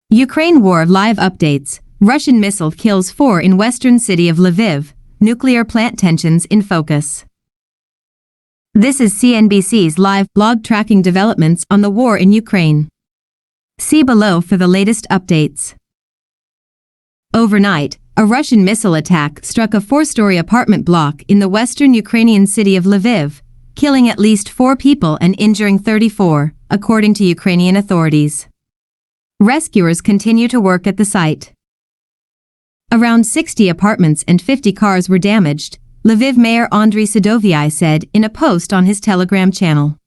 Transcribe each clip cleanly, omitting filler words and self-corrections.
Ukraine War live updates. Russian missile kills 4 in western city of Lviv. Nuclear plant tensions in focus. This is CNBC's live blog tracking developments on the war in Ukraine. See below for the latest updates. Overnight, a Russian missile attack struck a 4-story apartment block in the western Ukrainian city of Lviv, killing at least 4 people and injuring 34, according to Ukrainian authorities. Rescuers continue to work at the site. Around 60 apartments and 50 cars were damaged, Lviv Mayor Andriy Sadovyi said in a post on his Telegram channel.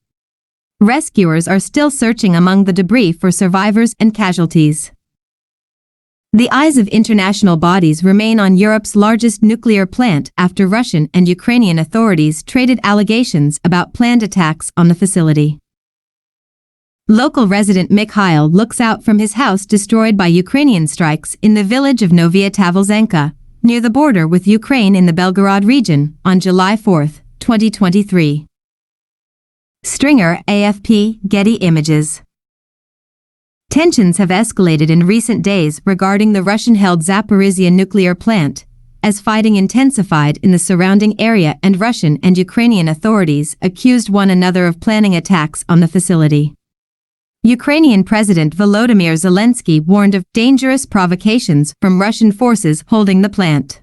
Rescuers are still searching among the debris for survivors and casualties. The eyes of international bodies remain on Europe's largest nuclear plant after Russian and Ukrainian authorities traded allegations about planned attacks on the facility. Local resident Mikhail looks out from his house destroyed by Ukrainian strikes in the village of Novaya Tavolzenka, near the border with Ukraine in the Belgorod region, on July 4, 2023. Stringer, AFP, Getty Images. Tensions have escalated in recent days regarding the Russian-held Zaporizhzhia nuclear plant, as fighting intensified in the surrounding area and Russian and Ukrainian authorities accused one another of planning attacks on the facility. Ukrainian President Volodymyr Zelensky warned of dangerous provocations from Russian forces holding the plant.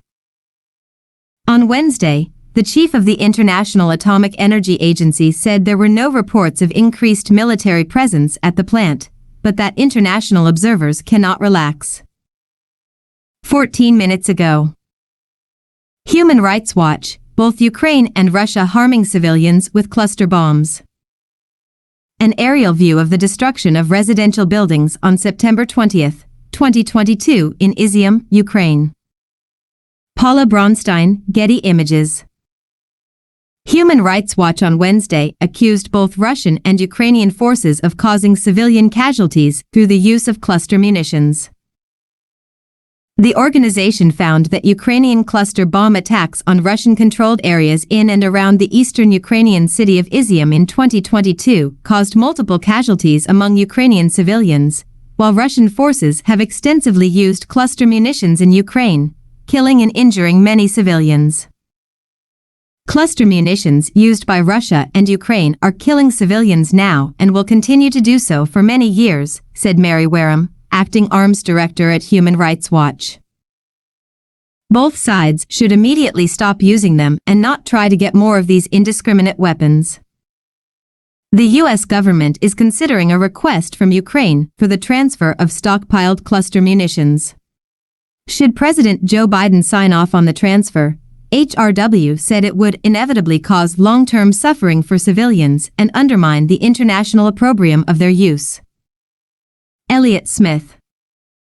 On Wednesday, the chief of the International Atomic Energy Agency said there were no reports of increased military presence at the plant, but that international observers cannot relax. 14 minutes ago. Human Rights Watch, both Ukraine and Russia harming civilians with cluster bombs. An aerial view of the destruction of residential buildings on September 20, 2022 in Izium, Ukraine. Paula Bronstein, Getty Images. Human Rights Watch on Wednesday accused both Russian and Ukrainian forces of causing civilian casualties through the use of cluster munitions. The organization found that Ukrainian cluster bomb attacks on Russian-controlled areas in and around the eastern Ukrainian city of Izium in 2022 caused multiple casualties among Ukrainian civilians, while Russian forces have extensively used cluster munitions in Ukraine, killing and injuring many civilians. Cluster munitions used by Russia and Ukraine are killing civilians now and will continue to do so for many years, said Mary Wareham, acting arms director at Human Rights Watch. Both sides should immediately stop using them and not try to get more of these indiscriminate weapons. The U.S. government is considering a request from Ukraine for the transfer of stockpiled cluster munitions. Should President Joe Biden sign off on the transfer, HRW said it would inevitably cause long-term suffering for civilians and undermine the international opprobrium of their use. Elliott Smith.